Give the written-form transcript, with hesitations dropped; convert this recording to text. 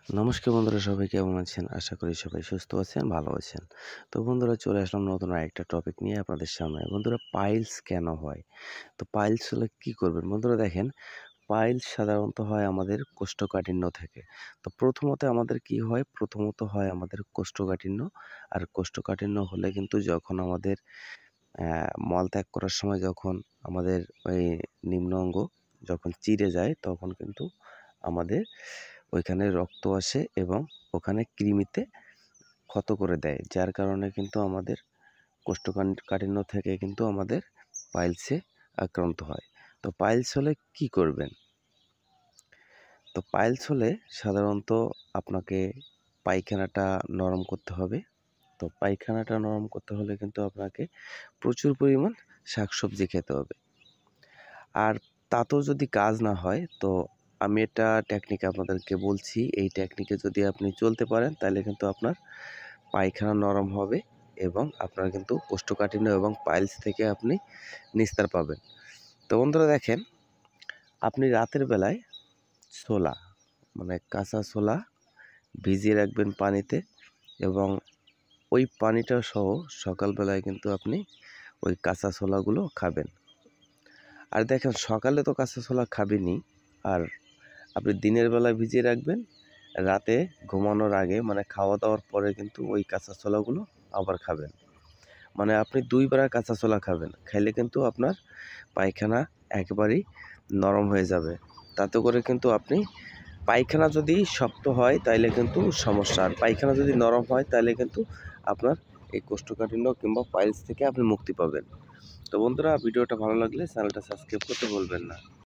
নমস্কার বন্ধুরা, সবাই কেমন আছেন? আশা করি সবাই সুস্থ আছেন, ভালো আছেন। তো বন্ধুরা, চলে আসলাম নতুন আরেকটা টপিক নিয়ে আপনাদের সামনে। বন্ধুরা, পাইলস কেন হয়? তো পাইলস হলে কি করবেন? বন্ধুরা দেখেন, পাইলস সাধারণত হয় আমাদের কোষ্ঠকাঠিন্য থেকে। তো প্রথমত আমাদের কি হয়? প্রথমত হয় আমাদের কোষ্ঠকাঠিন্য। আর কোষ্ঠকাঠিন্য হলে কিন্তু যখন আমাদের মলত্যাগ করার সময় যখন আমাদের ওই নিম্ন অঙ্গ যখন চিড়ে যায়, তখন কিন্তু আমাদের ওইখানে রক্ত আসে এবং ওখানে কৃমিতে ক্ষত করে দেয়। যার কারণে কিন্তু আমাদের কোষ্ঠকাঠিন্য থেকে কিন্তু আমাদের পাইলসে আক্রান্ত হয়। তো পাইলস হলে কি করবেন? তো পাইলস হলে সাধারণত আপনাকে পায়খানাটা নরম করতে হবে। তো পায়খানাটা নরম করতে হলে কিন্তু আপনাকে প্রচুর পরিমাণ শাকসবজি খেতে হবে। আর তাতেও যদি কাজ না হয়, তো আমি একটা টেকনিক আপনাদেরকে বলছি। এই টেকনিকে যদি আপনি চলতে পারেন, তাহলে কিন্তু আপনার পায়খানা নরম হবে এবং আপনার কিন্তু কোষ্ঠকাঠিন্য এবং পাইলস থেকে আপনি নিস্তার পাবেন। তো বন্ধুরা দেখেন, আপনি রাতের বেলায় ছোলা মানে কাঁচা ছোলা ভিজিয়ে রাখবেন পানিতে এবং ওই পানিটা সহ সকালবেলায় কিন্তু আপনি ওই কাঁচা ছোলাগুলো খাবেন। আর দেখেন, সকালে তো কাঁচা ছোলা খাবেনই, আর আপনি দিনের বেলায় ভিজিয়ে রাখবেন, রাতে ঘুমানোর আগে মানে খাওয়া দাওয়ার পরে কিন্তু ওই কাঁচা ছোলাগুলো আবার খাবেন। মানে আপনি ২ বেলা কাঁচা ছোলা খাবেন। খাইলে কিন্তু আপনার পায়খানা একেবারেই নরম হয়ে যাবে। তাতে করে কিন্তু আপনি পায়খানা যদি শক্ত হয় তাইলে কিন্তু সমস্যা, আর পায়খানা যদি নরম হয় তাইলে কিন্তু আপনার এই কোষ্ঠকাঠিন্য কিংবা পাইলস থেকে আপনি মুক্তি পাবেন। তো বন্ধুরা, ভিডিওটা ভালো লাগলে চ্যানেলটা সাবস্ক্রাইব করতে ভুলবেন না।